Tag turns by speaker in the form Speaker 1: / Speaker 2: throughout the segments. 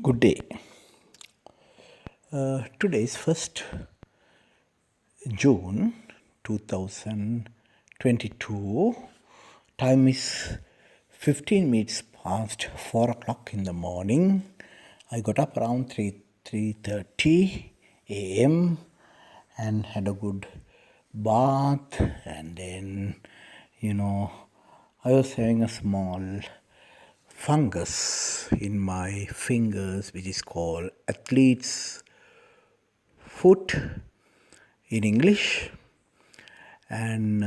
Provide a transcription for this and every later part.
Speaker 1: Good day. Today is 1st June 2022. Time is 15 minutes past 4 o'clock in the morning. I got up around 3:30 a.m. and had a good bath, and then I was having a small fungus in my fingers, which is called athlete's foot in English, and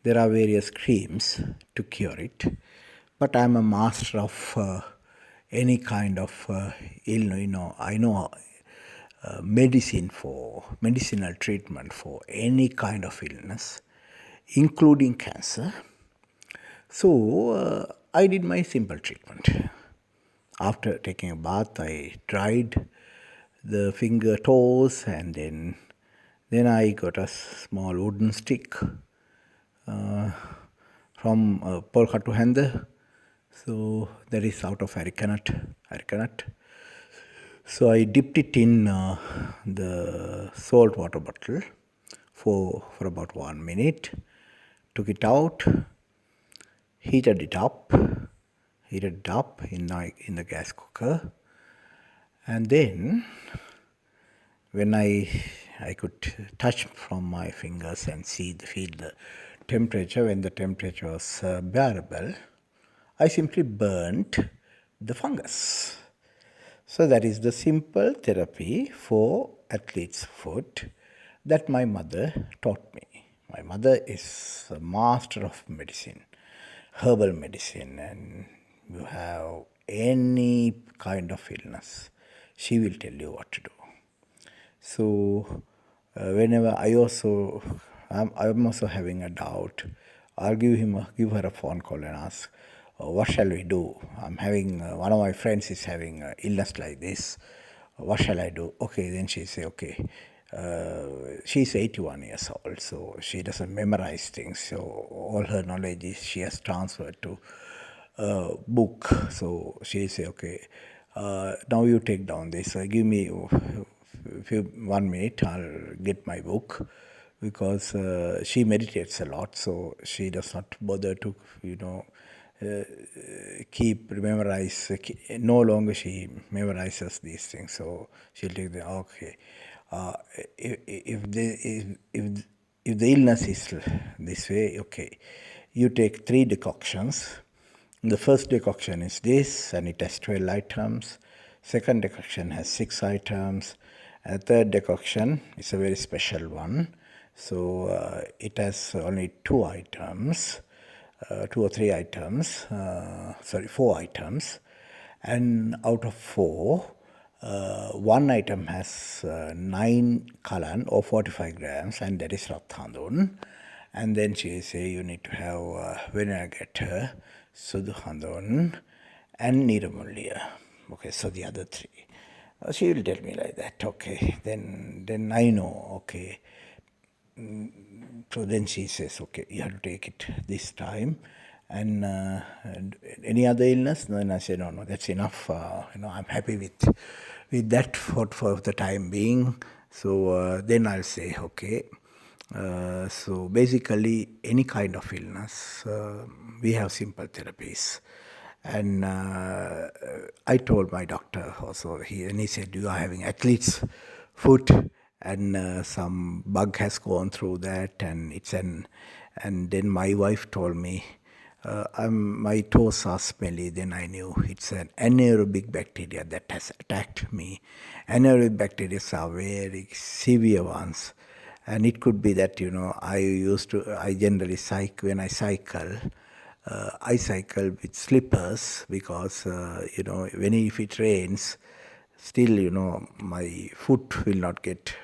Speaker 1: there are various creams to cure it. But I'm a master of any kind of I know medicinal treatment for any kind of illness, including cancer. So I did my simple treatment. After taking a bath, I dried the finger toes, and then I got a small wooden stick from polka to hand. So that is out of arecanut. So I dipped it in the salt water bottle for about 1 minute, took it out, heated it up in the gas cooker, and then when I could touch from my fingers and feel the temperature, when the temperature was bearable, I simply burnt the fungus. So that is the simple therapy for athlete's foot that my mother taught me. My mother is a master of medicine, herbal medicine, and you have any kind of illness, she will tell you what to do. So whenever I'm also having a doubt, I'll give her a phone call and ask, what shall we do? I'm having one of my friends is having illness like this. What shall I do? Okay, then she say, okay. She's 81 years old, so she doesn't memorize things. So all her knowledge she has transferred to book. So she say, okay, now you take down this. Give me 1 minute. I'll get my book, because she meditates a lot, so she does not bother to no longer she memorizes these things. So she'll take the okay. If the illness is this way, okay, you take 3 decoctions. The first decoction is this, and it has 12 items. Second decoction has 6 items. And third decoction is a very special one. So it has only 2 items, 2 or 3 items, 4 items. And out of 4, one item has 9 kalan or 45 grams, and that is Rathandun. And then she say you need to have Veniwelgata, Sudhandun, and Niramulya. Okay, so the other 3. She will tell me like that. Okay, then I know. Okay. So then she says, okay, you have to take it this time. And any other illness? Then I say, no, that's enough. I'm happy with that for the time being. So then I'll say, okay. So basically, any kind of illness, we have simple therapies. And I told my doctor also, and he said, you are having athlete's foot, and some bug has gone through that, and then my wife told me, my toes are smelly. Then I knew it's an anaerobic bacteria that has attacked me. Anaerobic bacteria are very severe ones. And it could be that, I generally when I cycle, I cycle with slippers, because, if it rains, still, my foot will not get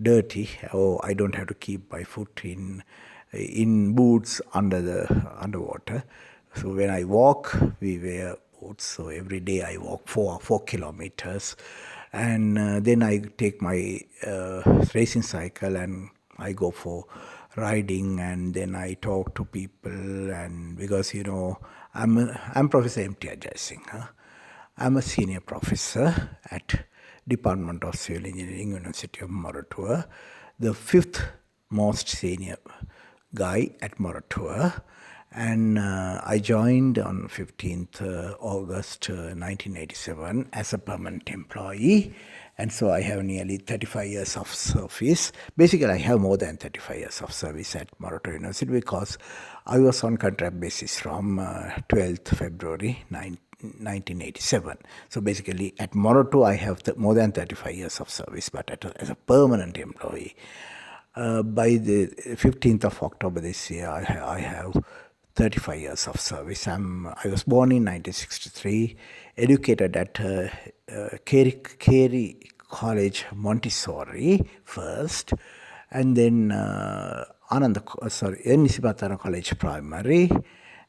Speaker 1: dirty, or I don't have to keep my foot in boots underwater. So when I walk, we wear boots. So every day I walk 4 kilometers, and then I take my racing cycle and I go for riding, and then I talk to people, and because I'm Professor M.T.R. Jayasinghe. I'm a senior professor at Department of Civil Engineering, University of Moratuwa, the fifth most senior guy at Moratuwa. And I joined on 15th August 1987 as a permanent employee. And so I have nearly 35 years of service. Basically, I have more than 35 years of service at Moratuwa University because I was on contract basis from 12th February 1987. So basically, at Moratuwa, I have more than 35 years of service, but as a permanent employee. By the 15th of October this year, I have 35 years of service. I was born in 1963, educated at Carey College Montessori first, and then Nisibatana College Primary,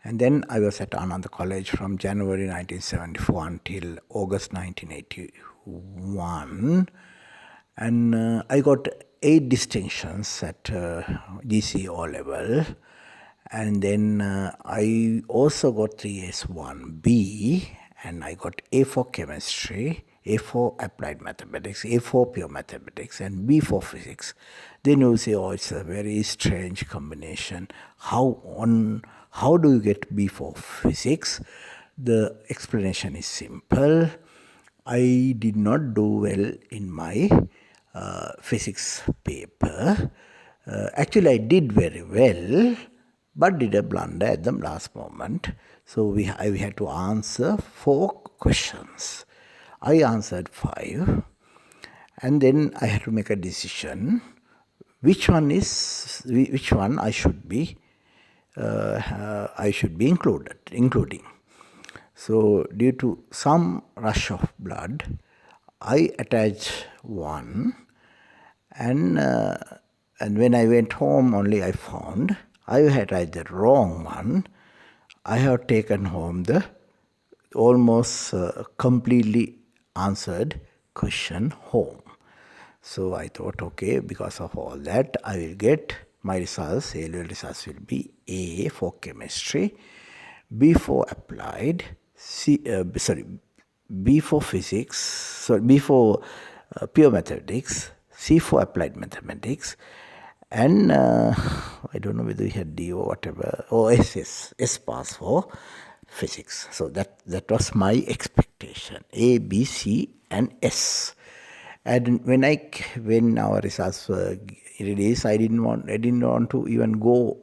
Speaker 1: and then I was at Ananda College from January 1974 until August 1981. And I got 8 distinctions at GCO level. And then I also got 3S1B, and I got A for chemistry, A for applied mathematics, A for pure mathematics, and B for physics. Then you say, oh, it's a very strange combination. How do you get B for physics? The explanation is simple. I did not do well in my physics paper. Actually, I did very well, but did a blunder at the last moment. So we had to answer 4 questions. I answered 5, and then I had to make a decision which one I should be including. So due to some rush of blood, I attached one, and when I went home only I found I had attached the wrong one. I have taken home the almost completely answered question home. So I thought, okay, because of all that, I will get my results, A-level results will be A for chemistry, B for applied, B for physics, B for pure mathematics, C for applied mathematics, and I don't know whether we had D or whatever, or S pass for physics. So that was my expectation, A, B, C, and S. And when our results were released, I didn't want to even go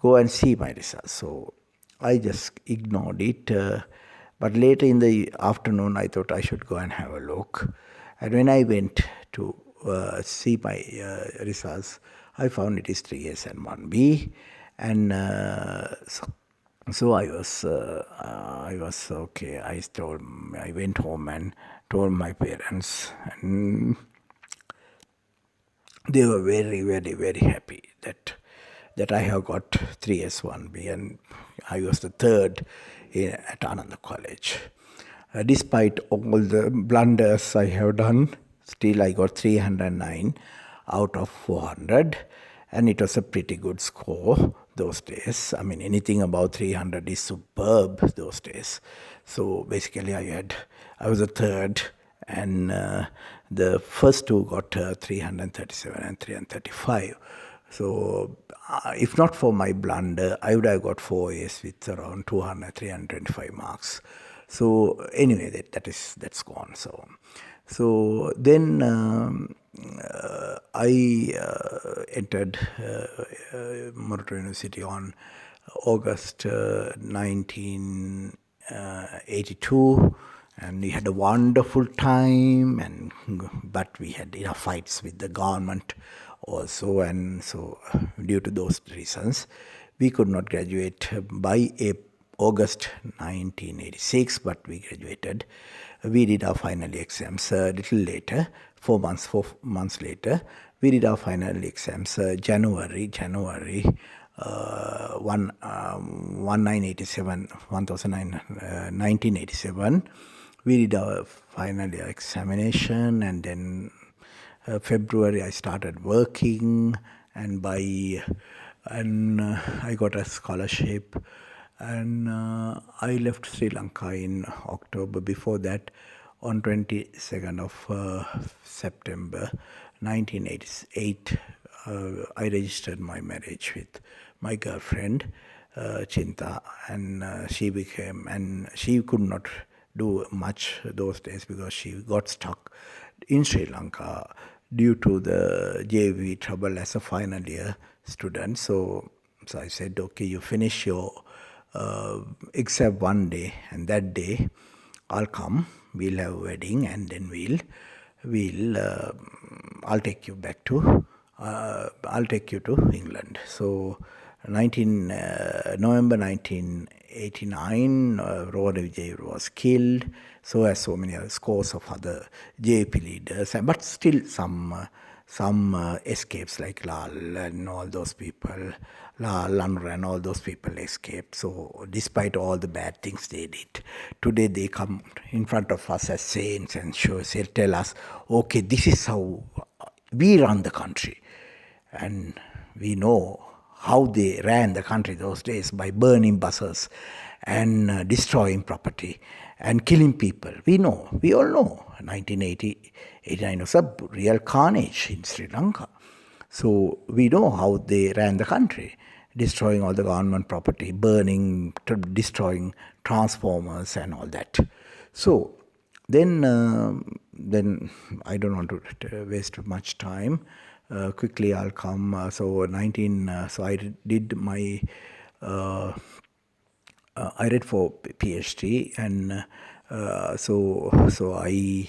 Speaker 1: and see my results. So I just ignored it. But later in the afternoon, I thought I should go and have a look. And when I went to see my results, I found it is 3S and 1B. And so I was okay. I went home and told my parents, and they were very, very, very happy that I have got 3S1B, and I was the third at Ananda College. Despite all the blunders I have done, still I got 309 out of 400, and it was a pretty good score those days. I mean, anything above 300 is superb those days. So basically I was a third, and the first two got 337 and 335. So if not for my blunder, I would have got 4 A's with around 200, 325 marks. So anyway, that's gone. So then I entered Moratuwa University on August 1982, and we had a wonderful time. But we had fights with the government also, and so due to those reasons, we could not graduate by August 1986, but we graduated. We did our final exams a little later, 4 months later. We did our final exams January 1987. We did our final year examination, and then February I started working, and I got a scholarship And I left Sri Lanka in October. Before that, on 22nd of September 1988, I registered my marriage with my girlfriend, Chinta, and she could not do much those days because she got stuck in Sri Lanka due to the JV trouble as a final year student. So I said, okay, you finish your except one day, and that day I'll come. We'll have a wedding, and then I'll take you back to I'll take you to England. So, November 1989, Rohde Vijay was killed. So as so many other scores of other JP leaders, but still some escapes like Lal and all those people, Lal, Anwar and all those people escaped. So despite all the bad things they did, today they come in front of us as saints and tell us, okay, this is how we run the country. And we know how they ran the country those days by burning buses and destroying property and killing people. We all know. 1989 was a real carnage in Sri Lanka. So we know how they ran the country, destroying all the government property, burning, destroying transformers and all that. So then I don't want to waste much time. Quickly, I'll come. So I did my. I read for PhD, and so I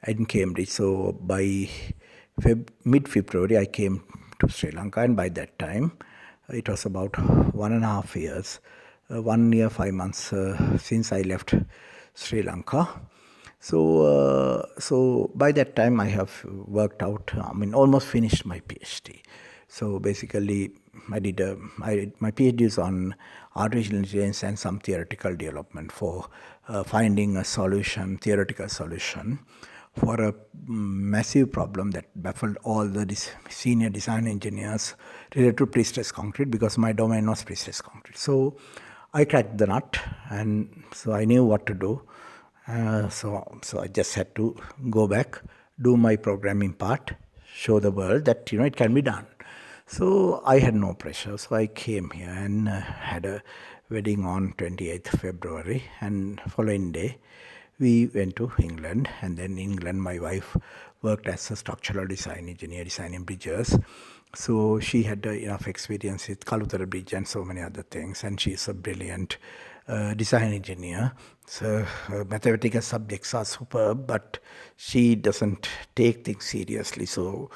Speaker 1: in Cambridge. So by mid February, I came to Sri Lanka, and by that time, it was about 1.5 years, 1 year 5 months since I left Sri Lanka. So by that time I have worked out. I mean, almost finished my PhD. So basically, my PhD is on artificial intelligence and some theoretical development for finding a solution, theoretical solution for a massive problem that baffled all the senior design engineers related to pre-stress concrete, because my domain was pre-stress concrete. So I cracked the nut, and so I knew what to do. So I just had to go back, do my programming part, show the world that it can be done. So I had no pressure. So I came here and had a wedding on 28th February, and following day we went to England. And then in England, my wife worked as a structural design engineer, designing bridges. So she had enough experience with Kalutara Bridge and so many other things, and she's a brilliant design engineer. So her mathematical subjects are superb, but she doesn't take things seriously. So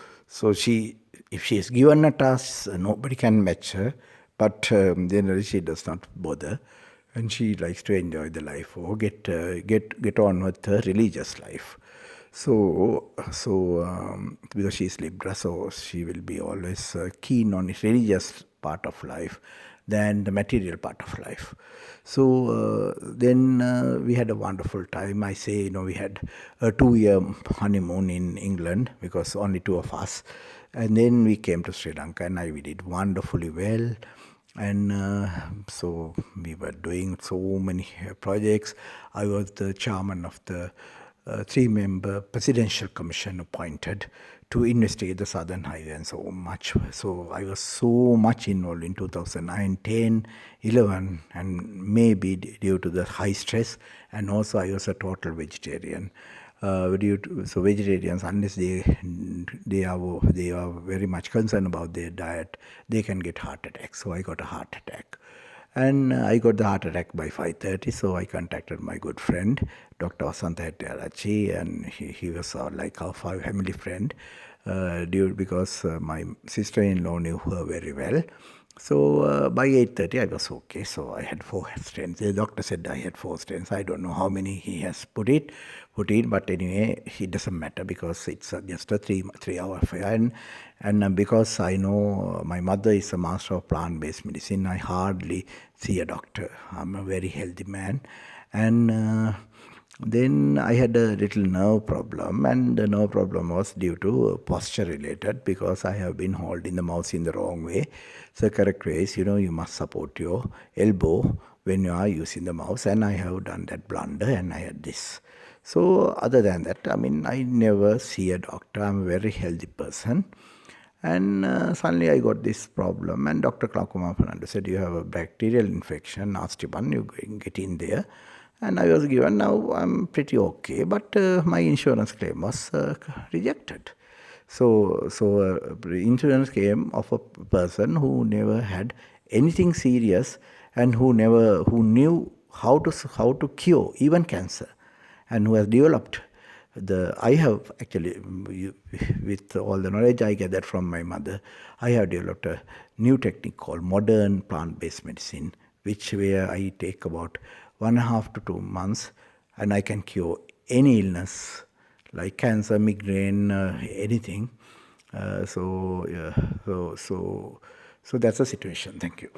Speaker 1: if she is given a task, nobody can match her. But generally, she does not bother, and she likes to enjoy the life or get on with her religious life. So because she is Libra, so she will be always keen on the religious part of life than the material part of life. So then we had a wonderful time. I say, we had a 2-year honeymoon in England because only two of us. And then we came to Sri Lanka, and we did wonderfully well. And so we were doing so many projects. I was the chairman of the 3-member presidential commission appointed to investigate the Southern Highway and so much. So I was so much involved in 2009, 10, 11, and maybe due to the high stress. And also I was a total vegetarian. So vegetarians, unless they are very much concerned about their diet, they can get heart attacks. So I got a heart attack. And I got the heart attack by 5:30, so I contacted my good friend, Dr. Vasantha Hettiarachchi, and he was like our family friend, because my sister-in-law knew her very well. So by 8:30 I was okay. So I had 4 stents. The doctor said I had 4 stents. I don't know how many he has put in, but anyway, it doesn't matter because it's just a 3-hour affair. And because I know my mother is a master of plant-based medicine, I hardly see a doctor. I'm a very healthy man. And then I had a little nerve problem, and the nerve problem was due to posture related, because I have been holding the mouse in the wrong way. So correct way is, you must support your elbow when you are using the mouse, and I have done that blunder and I had this. So other than that, I mean, I never see a doctor. I'm a very healthy person. And suddenly I got this problem, and Dr. LakKumar Fernando said, you have a bacterial infection, nasty one, you get in there. And I was given, now I'm pretty okay, but my insurance claim was rejected. So insurance came of a person who never had anything serious, and who knew how to cure even cancer, and who has developed I have actually, with all the knowledge I gathered from my mother, I have developed a new technique called modern plant-based medicine, which where I take about 1.5 to 2 months, and I can cure any illness like cancer, migraine, anything. So that's the situation. Thank you.